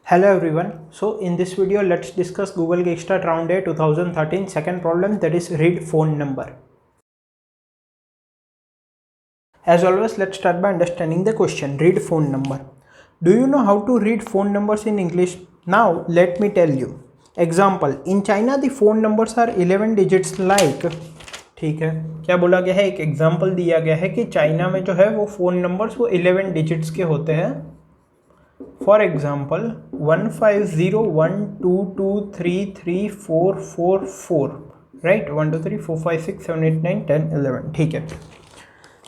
Hello everyone. So in this video let's discuss Google Gextat Round A 2013 second problem, that is read phone number. As always, let's start by understanding the question. Read phone number. Do you know how to read phone numbers in English? Now let me tell you. Example, in China the phone numbers are 11 digits like, ठीक है, क्या बोला गया है, एक example दिया गया है कि चाइना में जो है वो फ़ोन नंबर्स वो 11 डिजिट्स के होते हैं. For example 15012233444, right, 1 2 3 4 5 6 7 8 9 10 11. ठीक है,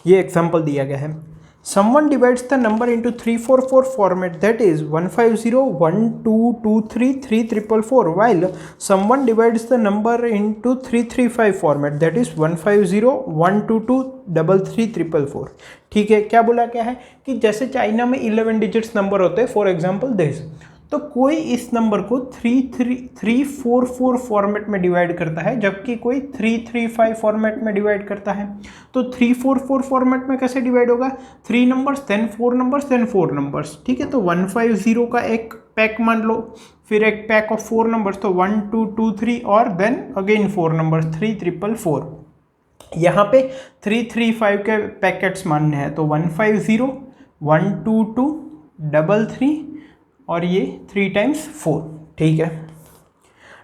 ये एग्जाम्पल दिया गया है. Someone divides the number into 344 format, that is 15012233444, while someone divides the number into 335 format, that is 150122334. ठीक है, क्या बोला क्या है कि जैसे चाइना में 11 डिजिट्स नंबर होते हैं, फॉर एग्जांपल दिस, तो कोई इस नंबर को 344 फॉर्मेट में डिवाइड करता है, जबकि कोई 335 फॉर्मेट में डिवाइड करता है. तो 344 फॉर्मेट में कैसे डिवाइड होगा? 3 numbers then 4 numbers then 4 numbers. ठीक है, तो 150 का एक पैक मान लो, फिर एक पैक ऑफ 4 नंबर्स, तो 1 2 2 3 और देन अगेन 4 नंबर्स 344. यहाँ पे 335 के पैकेट्स मानने हैं, तो 150 122 33 और ये 3 times 4. ठीक है,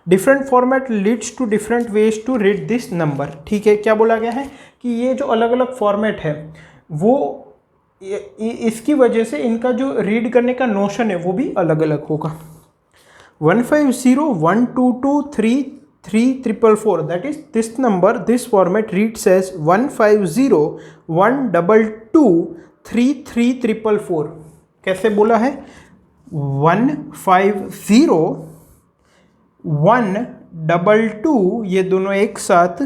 different format leads to different ways to read this number. ठीक है, क्या बोला गया है कि ये जो अलग अलग फॉर्मेट है वो इसकी वजह से इनका जो रीड करने का नोशन है वो भी अलग अलग होगा. 150 122 33444, that is this number, this format reads as 150 122 33444. कैसे बोला है? 150 122, ये दोनों एक साथ,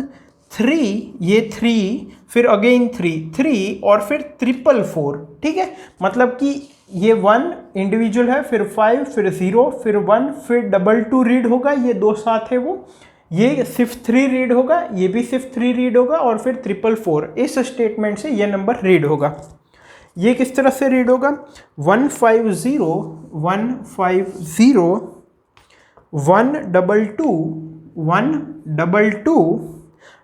3, ये 3, फिर अगेन 3 और फिर 444. ठीक है, मतलब कि ये 1 इंडिविजुअल है, फिर 5, फिर 0, फिर 1, फिर 22 रीड होगा, ये दो साथ है, वो ये सिर्फ 3 रीड होगा, ये भी सिर्फ 3 रीड होगा, और फिर 444. इस स्टेटमेंट से ये नंबर रीड होगा. ये किस तरह से रीड होगा? 150 150 122 122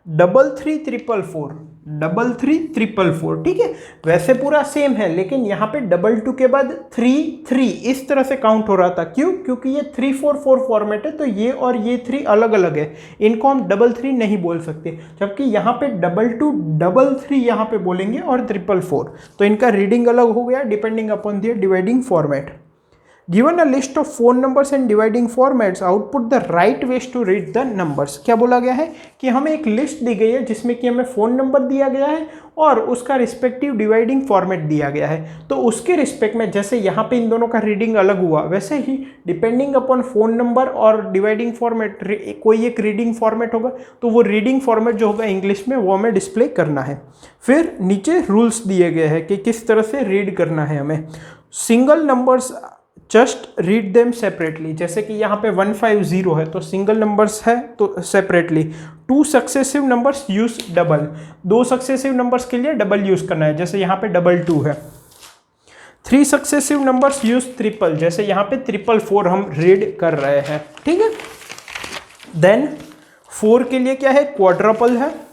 33 444. ठीक है, वैसे पूरा सेम है, लेकिन यहाँ पे 22 के बाद 3 इस तरह से काउंट हो रहा था. क्यों? क्योंकि ये 344 फॉर्मेट है, तो ये और ये 3 अलग अलग है, इनको हम 33 नहीं बोल सकते, जबकि यहाँ पे 22 33 यहाँ पे बोलेंगे और 444, तो इनका रीडिंग अलग हो गया depending upon their dividing format. Given a list of phone numbers and dividing formats, output the right ways to read the numbers. क्या बोला गया है कि हमें एक लिस्ट दी गई है जिसमें कि हमें फ़ोन नंबर दिया गया है और उसका रिस्पेक्टिव डिवाइडिंग फॉर्मेट दिया गया है. तो उसके रिस्पेक्ट में जैसे यहाँ पे इन दोनों का रीडिंग अलग हुआ, वैसे ही डिपेंडिंग अपॉन फ़ोन नंबर और डिवाइडिंग फॉर्मेट कोई एक रीडिंग फॉर्मेट होगा, तो वो रीडिंग फॉर्मेट जो होगा इंग्लिश में वो हमें डिस्प्ले करना है. फिर नीचे रूल्स दिए गए हैं कि किस तरह से रीड करना है हमें. Single numbers just read them separately, जैसे कि यहाँ पे 150 है तो सिंगल नंबर्स है तो separately. 2 successive numbers use double, 2 successive numbers के लिए डबल यूज करना है, जैसे यहाँ पे 22 है. 3 सक्सेसिव नंबर्स यूज ट्रिपल, जैसे यहाँ पे 444 हम रीड कर रहे हैं. ठीक है, देन 4 के लिए क्या है? क्वाड्रपल है.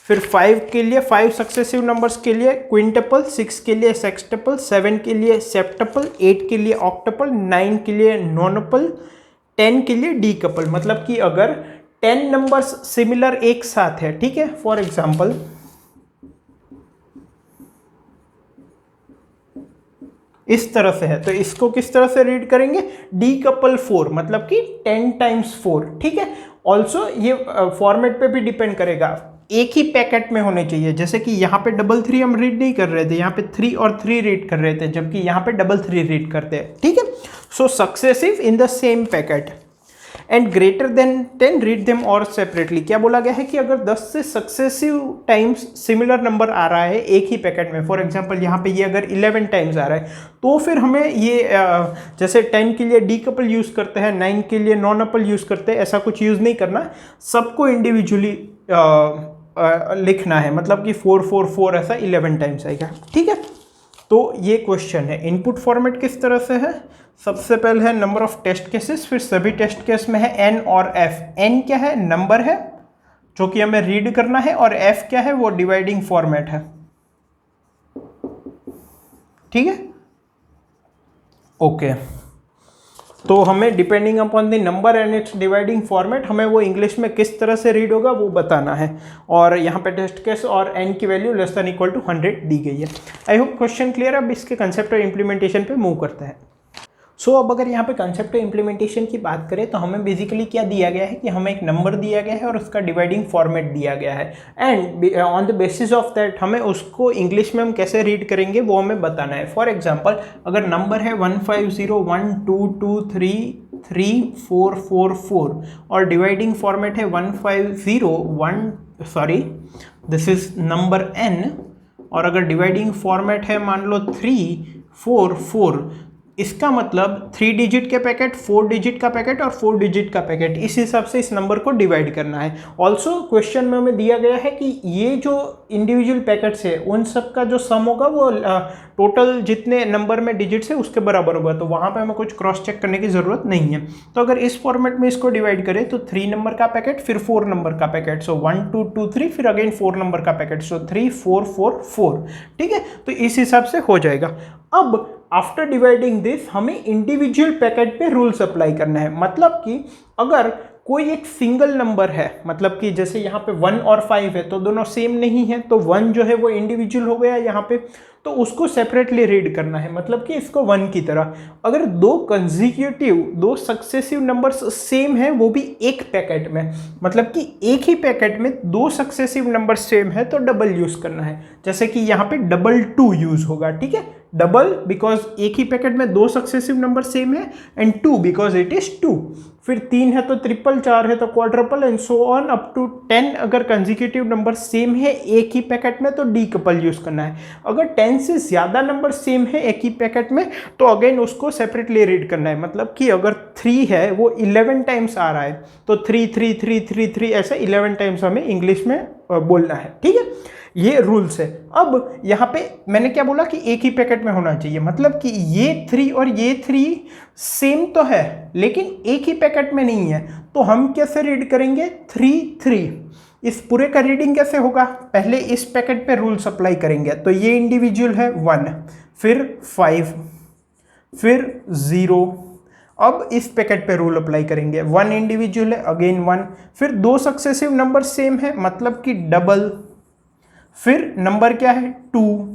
फिर 5 के लिए 5 सक्सेसिव नंबर्स के लिए क्विंटपल, 6 के लिए सेक्सटपल, 7 के लिए सेप्टपल, 8 के लिए ऑक्टपल, 9 के लिए नॉनपल, 10 के लिए डीकपल. मतलब कि अगर 10 नंबर्स सिमिलर एक साथ है, ठीक है, फॉर एग्जांपल इस तरह से है, तो इसको किस तरह से रीड करेंगे? डीकपल 4, मतलब कि 10 times 4. ठीक है, ऑल्सो ये फॉर्मेट पे भी डिपेंड करेगा, एक ही पैकेट में होने चाहिए. जैसे कि यहाँ पे 3 हम रीड नहीं कर रहे थे, यहाँ पे 3 और 3 रीड कर रहे थे, जबकि यहाँ पे 3 रीड करते हैं. ठीक है, so successive in the same packet and greater than 10 read them और सेपरेटली. क्या बोला गया है कि अगर 10 से सक्सेसिव टाइम्स सिमिलर नंबर आ रहा है एक ही पैकेट में, फॉर एग्जांपल यहाँ पे ये अगर 11 टाइम्स आ रहा है, तो फिर हमें ये जैसे 10 के लिए डीकपल यूज़ करते हैं, 9 के लिए नॉनअपल यूज़ करते हैं, ऐसा कुछ यूज़ नहीं करना, सबको इंडिविजुअली लिखना है. मतलब कि 444 ऐसा 11 टाइम्स आएगा. ठीक है, तो ये क्वेश्चन है। इनपुट फॉर्मेट किस तरह से है, सबसे पहले है नंबर ऑफ टेस्ट केसेस, फिर सभी टेस्ट केस में है एन और एफ। एन क्या है, नंबर है जो कि हमें रीड करना है, और एफ क्या है, वो डिवाइडिंग फॉर्मेट है। ठीक है, ओके। तो हमें depending upon the number and it's dividing format हमें वो इंग्लिश में किस तरह से रीड होगा वो बताना है। और यहाँ पे टेस्ट केस और एन की value less than equal to 100 दी गई है। I hope question clear. अब इसके कंसेप्ट और इम्प्लीमेंटेशन पे मूव करते हैं। सो अब अगर यहाँ पे कंसेप्ट इम्प्लीमेंटेशन की बात करें तो हमें बेसिकली क्या दिया गया है कि हमें एक नंबर दिया गया है और उसका डिवाइडिंग फॉर्मेट दिया गया है, and on the basis of that हमें उसको इंग्लिश में हम कैसे रीड करेंगे वो हमें बताना है। फॉर एग्जांपल अगर नंबर है 15012233444 और डिवाइडिंग फॉर्मेट है दिस इज नंबर n, और अगर डिवाइडिंग फॉर्मेट है मान लो 344, इसका मतलब 3 डिजिट के पैकेट, 4 डिजिट का पैकेट और 4 डिजिट का पैकेट, इस हिसाब से इस नंबर को डिवाइड करना है। ऑल्सो क्वेश्चन में हमें दिया गया है कि ये जो इंडिविजुअल पैकेट्स है उन सब का जो सम होगा वो टोटल जितने नंबर में डिजिट्स है उसके बराबर होगा, तो वहाँ पे हमें कुछ क्रॉस चेक करने की ज़रूरत नहीं है। तो अगर इस फॉर्मेट में इसको डिवाइड करें तो 3 नंबर का पैकेट फिर 4 नंबर का पैकेट, सो 1 2 2 3 फिर अगेन 4 नंबर का पैकेट, सो 3 4 4 4। ठीक है, तो इस हिसाब से हो जाएगा। अब आफ्टर डिवाइडिंग दिस हमें इंडिविजुअल पैकेट पे रूल्स अप्लाई करना है। मतलब कि अगर कोई एक सिंगल नंबर है, मतलब कि जैसे यहाँ पे 1 और 5 है तो दोनों सेम नहीं है, तो 1 जो है वो इंडिविजुअल हो गया यहाँ पे, तो उसको सेपरेटली रीड करना है, मतलब कि इसको 1 की तरह। अगर दो सक्सेसिव नंबर्स सेम है वो भी एक पैकेट में, मतलब कि एक ही पैकेट में 2 सक्सेसिव नंबर सेम है तो डबल यूज करना है। जैसे कि यहाँ पे 2 यूज होगा। ठीक है, डबल बिकॉज एक ही पैकेट में 2 सक्सेसिव नंबर सेम है, एंड 2 बिकॉज इट इज 2। फिर 3 है तो ट्रिपल, 4 है तो quadruple, and so on up to 10। अगर कंसेक्यूटिव नंबर सेम है एक ही पैकेट में तो डी कपल यूज करना है। अगर 10 से ज़्यादा नंबर सेम है एक ही पैकेट में तो अगेन उसको सेपरेटली रीड करना है। मतलब कि अगर 3 है वो 11 टाइम्स आ रहा है तो 3 3 3 3 3 ऐसे 11 टाइम्स हमें इंग्लिश में बोलना है। ठीक है, ये रूल्स है। अब यहाँ पे मैंने क्या बोला कि एक ही पैकेट में होना चाहिए, मतलब कि ये 3 और ये 3 सेम तो है लेकिन एक ही पैकेट में नहीं है, तो हम कैसे रीड करेंगे 3 3। इस पूरे का रीडिंग कैसे होगा, पहले इस पैकेट पे रूल्स अप्लाई करेंगे। तो ये इंडिविजुअल है 1, फिर 5, फिर 0। अब इस पैकेट पे रूल अप्लाई करेंगे, 1 इंडिविजुअल है अगेन 1, फिर 2 सक्सेसिव नंबर सेम है मतलब कि डबल, फिर नंबर क्या है 2,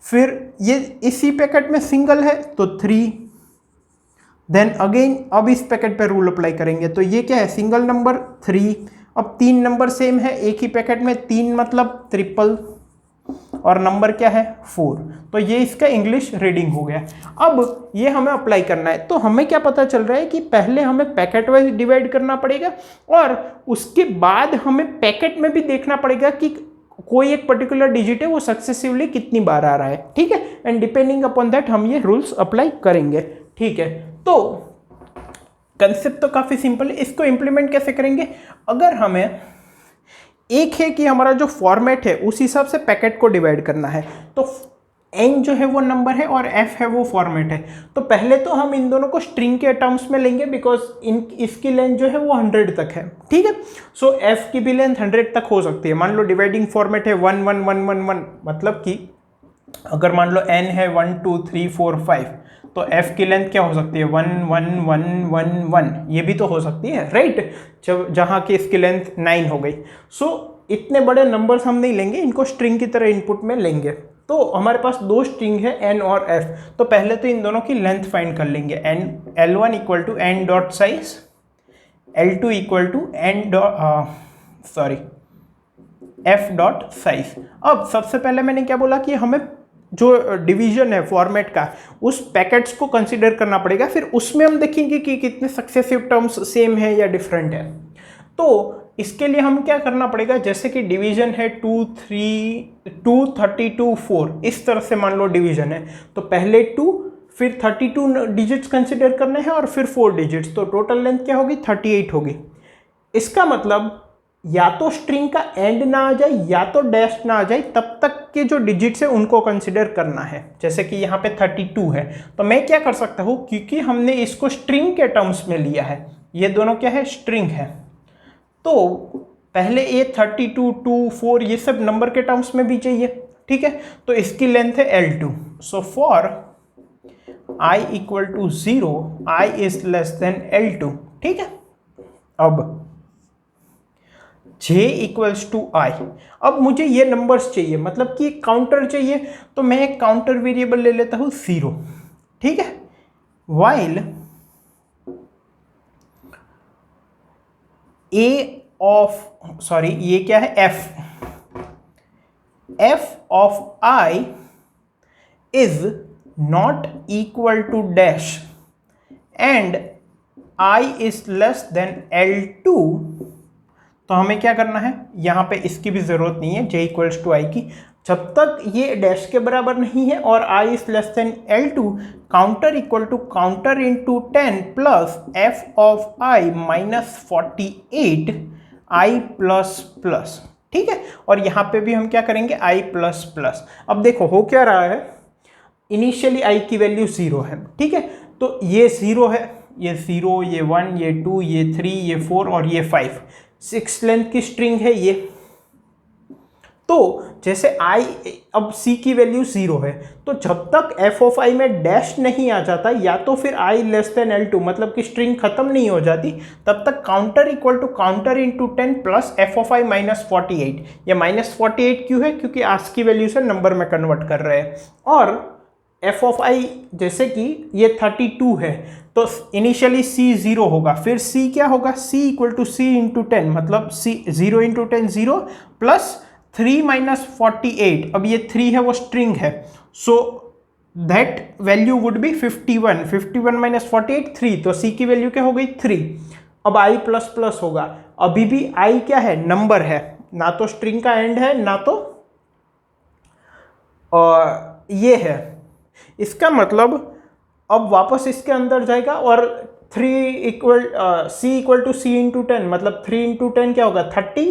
फिर ये इसी पैकेट में सिंगल है तो 3, देन अगेन अब इस पैकेट पे रूल अप्लाई करेंगे। तो ये क्या है सिंगल नंबर 3, अब 3 नंबर सेम है एक ही पैकेट में, 3 मतलब ट्रिपल, और नंबर क्या है 4। तो ये इसका इंग्लिश रीडिंग हो गया। अब ये हमें अप्लाई करना है, तो हमें क्या पता चल रहा है कि पहले हमें पैकेट वाइज डिवाइड करना पड़ेगा और उसके बाद हमें पैकेट में भी देखना पड़ेगा कि कोई एक पर्टिकुलर डिजिट है वो सक्सेसिवली कितनी बार आ रहा है। ठीक है, एंड डिपेंडिंग अपॉन दैट हम ये रूल्स अप्लाई करेंगे। ठीक है, तो कंसेप्ट तो काफ़ी सिंपल है। इसको इम्प्लीमेंट कैसे करेंगे, अगर हमें एक है कि हमारा जो फॉर्मेट है उस हिसाब से पैकेट को डिवाइड करना है, तो n जो है वो नंबर है और f है वो फॉर्मेट है, तो पहले तो हम इन दोनों को स्ट्रिंग के टर्म्स में लेंगे बिकॉज इसकी लेंथ जो है वो 100 तक है। ठीक है, सो f की भी लेंथ 100 तक हो सकती है। मान लो डिवाइडिंग फॉर्मेट है 1 1 1 1 1, मतलब कि अगर मान लो n है 1 2 3 4 5, तो f की लेंथ क्या हो सकती है 1 1 1 1 1, ये भी तो हो सकती है राइट, जहाँ की इसकी लेंथ 9 हो गई। सो इतने बड़े नंबर्स हम नहीं लेंगे, इनको स्ट्रिंग की तरह इनपुट में लेंगे। तो हमारे पास 2 स्ट्रिंग है n और f, तो पहले तो इन दोनों की लेंथ फाइंड कर लेंगे। L1 equal to n dot size, L2 equal to f dot size. अब सबसे पहले मैंने क्या बोला कि हमें जो डिवीजन है फॉर्मेट का उस पैकेट्स को कंसिडर करना पड़ेगा, फिर उसमें हम देखेंगे कि कितने सक्सेसिव टर्म्स सेम है या डिफरेंट है। तो इसके लिए हम क्या करना पड़ेगा, जैसे कि डिवीजन है 2 32 4, इस तरह से मान लो डिवीजन है, तो पहले 2 फिर 32 डिजिट्स कंसिडर करने हैं और फिर 4 डिजिट्स, तो टोटल लेंथ क्या होगी 38 होगी। इसका मतलब या तो स्ट्रिंग का एंड ना आ जाए या तो डैश ना आ जाए, तब तक के जो डिजिट्स है उनको कंसिडर करना है। जैसे कि यहाँ पे 32 है, तो मैं क्या कर सकता हूँ, क्योंकि हमने इसको स्ट्रिंग के टर्म्स में लिया है, ये दोनों क्या है, स्ट्रिंग है, तो पहले ये 32, 2, 4 ये सब नंबर के टर्म्स में भी चाहिए, ठीक है। तो इसकी लेंथ है L2। So for I equal to 0, I is less than L2, ठीक है। अब J इक्वल्स टू I, अब मुझे ये नंबर्स चाहिए, मतलब कि काउंटर चाहिए, तो मैं एक काउंटर वेरिएबल ले लेता हूँ 0, ठीक है। वाइल ये क्या है, f of I is not equal to dash and I is less than L2, तो हमें क्या करना है, यहाँ पे इसकी भी ज़रूरत नहीं है j इक्वल्स टू I की, जब तक ये डैश के बराबर नहीं है और I is less than L2, counter equal to counter into 10 plus f of I minus 48 I plus plus, ठीक है। और यहाँ पे भी हम क्या करेंगे, I प्लस प्लस। अब देखो हो क्या रहा है, इनिशियली I की वैल्यू 0 है, ठीक है, तो ये 0 है, ये 0, ये 1, ये 2, ये 3, ये 4 और ये 5, 6 लेंथ की स्ट्रिंग है ये। तो जैसे I, अब C की वैल्यू 0 है, तो जब तक f ऑफ I में डैश नहीं आ जाता, या तो फिर I लेस देन L2, मतलब कि स्ट्रिंग खत्म नहीं हो जाती, तब तक counter equal to counter into 10 plus f of I minus 48। ये माइनस 48 क्यों है, क्योंकि आस्क की वैल्यू से नंबर में कन्वर्ट कर रहे हैं। और f ऑफ I जैसे कि ये 32 है, तो इनिशियली C 0 होगा, फिर C क्या होगा, C equal to C into 10, मतलब C 0 इंटू 10 0 प्लस 3 माइनस 48, अब ये 3 है वो स्ट्रिंग है, so that value would be 51, 51 minus 48 3, तो C की वैल्यू क्या हो गई 3। अब I प्लस प्लस होगा, अभी भी I क्या है, नंबर है, ना तो स्ट्रिंग का एंड है ना तो ये है, इसका मतलब अब वापस इसके अंदर जाएगा और 3 equal C equal to C into 10, मतलब 3 इंटू 10 क्या होगा 30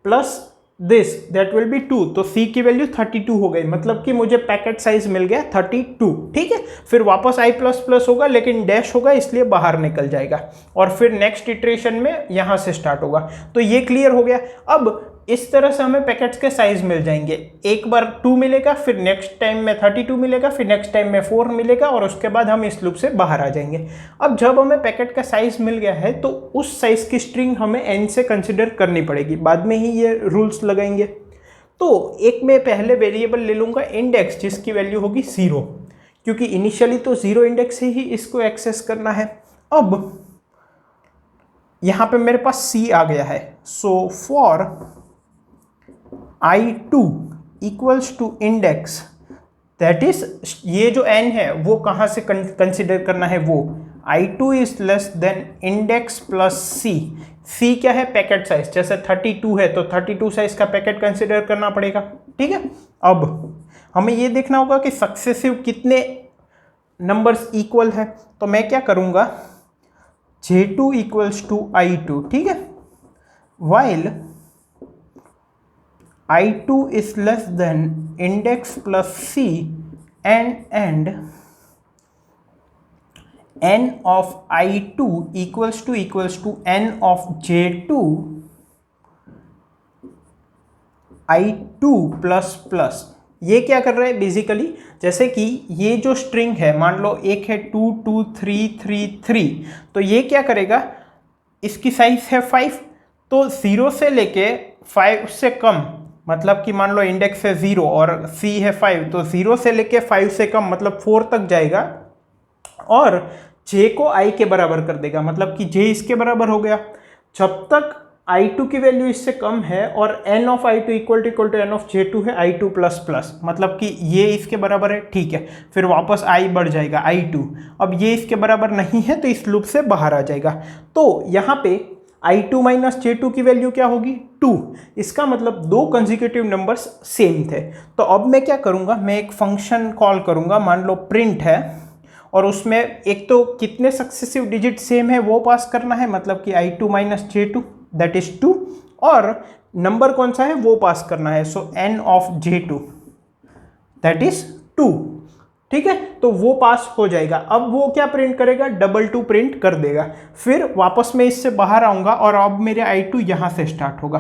plus this that will be 2, तो C की वैल्यू 32 हो गई, मतलब कि मुझे पैकेट साइज मिल गया 32, ठीक है। फिर वापस I प्लस प्लस होगा, लेकिन डैश होगा इसलिए बाहर निकल जाएगा, और फिर नेक्स्ट इटरेशन में यहाँ से स्टार्ट होगा। तो ये क्लियर हो गया। अब इस तरह से हमें पैकेट्स के साइज मिल जाएंगे, एक बार 2 मिलेगा, फिर नेक्स्ट टाइम में 32 मिलेगा, फिर नेक्स्ट टाइम में 4 मिलेगा, और उसके बाद हम इस लूप से बाहर आ जाएंगे। अब जब हमें पैकेट का साइज मिल गया है, तो उस साइज की स्ट्रिंग हमें n से कंसिडर करनी पड़ेगी, बाद में ही ये रूल्स लगाएंगे। तो एक मैं पहले वेरिएबल ले लूँगा इंडेक्स, जिसकी वैल्यू होगी 0, क्योंकि इनिशियली तो 0 इंडेक्स से ही इसको एक्सेस करना है। अब यहाँ पे मेरे पास C आ गया है, so for I2 equals to index, that is ये जो n है वो कहाँ से कंसिडर करना है, वो I2 is less then index plus C क्या है, पैकेट साइज, जैसे 32 है तो 32 साइज का पैकेट कंसिडर करना पड़ेगा, ठीक है। अब हमें ये देखना होगा कि सक्सेसिव कितने नंबर्स इक्वल है, तो मैं क्या करूँगा, J2 इक्वल्स टू I2, ठीक है, while I2 is less than index plus C and n of I2 equals to n of J2 I2 plus plus. ये क्या कर रहे हैं बेसिकली, जैसे कि ये जो स्ट्रिंग है, मान लो एक है 2 2 3 3 3, तो ये क्या करेगा, इसकी साइज है 5, तो 0 से लेके 5 से कम, मतलब कि मान लो इंडेक्स है 0 और C है 5, तो 0 से लेके 5 से कम मतलब 4 तक जाएगा, और J को I के बराबर कर देगा, मतलब कि J इसके बराबर हो गया। जब तक I2 की वैल्यू इससे कम है और n of I2 equal to n of J2 है I2 प्लस प्लस, मतलब कि ये इसके बराबर है, ठीक है। फिर वापस I बढ़ जाएगा I2, अब ये इसके बराबर नहीं है तो इस लूप से बाहर आ जाएगा। तो यहाँ पे I2 माइनस J2 की वैल्यू क्या होगी 2, इसका मतलब दो कंसेक्यूटिव नंबर्स सेम थे। तो अब मैं क्या करूँगा, मैं एक फंक्शन कॉल करूँगा, मान लो प्रिंट है, और उसमें एक तो कितने सक्सेसिव डिजिट सेम है वो पास करना है, मतलब कि I2 minus J2 that is 2, और नंबर कौन सा है वो पास करना है। सो n of J2 that is 2, ठीक है, तो वो पास हो जाएगा। अब वो क्या प्रिंट करेगा, डबल 2 प्रिंट कर देगा। फिर वापस मैं इससे बाहर आऊंगा और अब मेरे I2 यहां से स्टार्ट होगा,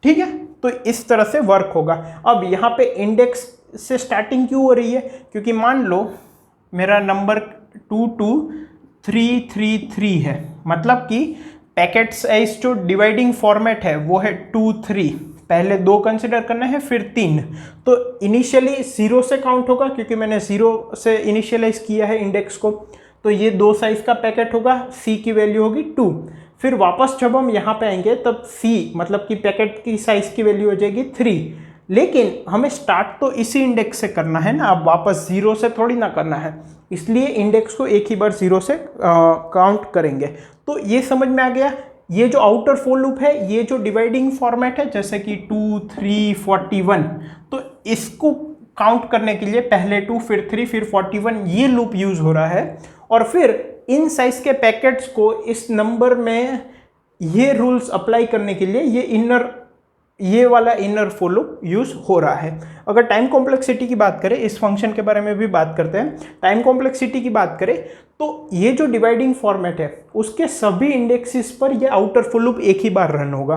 ठीक है, तो इस तरह से वर्क होगा। अब यहाँ पे इंडेक्स से स्टार्टिंग क्यों हो रही है, क्योंकि मान लो मेरा नंबर 22333 है, मतलब कि पैकेट्स साइज जो डिवाइडिंग फॉर्मेट है वो है 2 3, पहले 2 कंसिडर करना है फिर 3, तो इनिशियली 0 से काउंट होगा क्योंकि मैंने 0 से इनिशियलाइज किया है इंडेक्स को, तो ये 2 साइज का पैकेट होगा, C की वैल्यू होगी 2। फिर वापस जब हम यहाँ पे आएंगे तब C मतलब कि पैकेट की साइज की वैल्यू हो जाएगी 3, लेकिन हमें स्टार्ट तो इसी इंडेक्स से करना है ना, अब वापस 0 से थोड़ी ना करना है, इसलिए इंडेक्स को एक ही बार 0 से काउंट करेंगे। तो ये समझ में आ गया। ये जो आउटर फॉर लूप है, ये जो डिवाइडिंग फॉर्मेट है जैसे कि 2 3 41, तो इसको काउंट करने के लिए पहले 2 फिर 3 फिर 41 ये लूप यूज हो रहा है, और फिर इन साइज के पैकेट्स को इस नंबर में ये रूल्स अप्लाई करने के लिए ये वाला इनर फॉर लूप यूज हो रहा है। अगर टाइम कॉम्प्लेक्सिटी की बात करें, इस फंक्शन के बारे में भी बात करते हैं, टाइम कॉम्प्लेक्सिटी की बात करें तो ये जो डिवाइडिंग फॉर्मेट है उसके सभी इंडेक्सेस पर ये आउटर फॉर लूप एक ही बार रन होगा,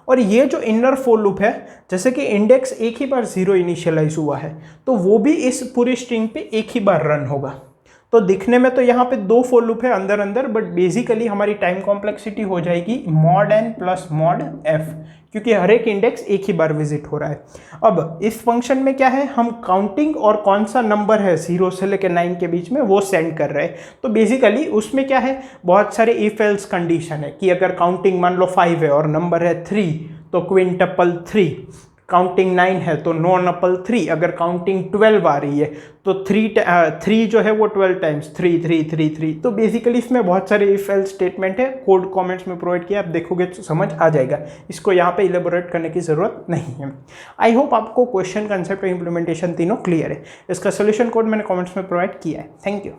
और ये जो इनर फॉर लूप है जैसे कि इंडेक्स एक ही बार 0 इनिशियलाइज हुआ है तो वो भी इस पूरी स्ट्रिंग पे एक ही बार रन होगा। तो दिखने में तो यहाँ पे 2 फॉर लूप है अंदर अंदर, बट बेसिकली हमारी टाइम कॉम्प्लेक्सिटी हो जाएगी mod n plus mod f, क्योंकि हर एक इंडेक्स एक ही बार विजिट हो रहा है। अब इस फंक्शन में क्या है, हम काउंटिंग और कौन सा नंबर है 0 से लेकर 9 के बीच में वो सेंड कर रहे हैं। तो बेसिकली उसमें क्या है, बहुत सारे इफ एल्स कंडीशन है कि अगर काउंटिंग मान लो 5 है और नंबर है 3 तो क्विंटपल 3, काउंटिंग 9 है तो नॉनपल 3, अगर काउंटिंग 12 आ रही है तो 3 जो है वो 12 टाइम्स 3 3 3 3। तो बेसिकली इसमें बहुत सारे इफ एल्स स्टेटमेंट है, कोड कमेंट्स में प्रोवाइड किया, आप देखोगे तो समझ आ जाएगा, इसको यहाँ पे इलेबोरेट करने की ज़रूरत नहीं है। आई होप आपको क्वेश्चन, कंसेप्ट और इम्प्लीमेंटेशन तीनों क्लियर है। इसका सोल्यूशन कोड मैंने कॉमेंट्स में प्रोवाइड किया है। Thank you.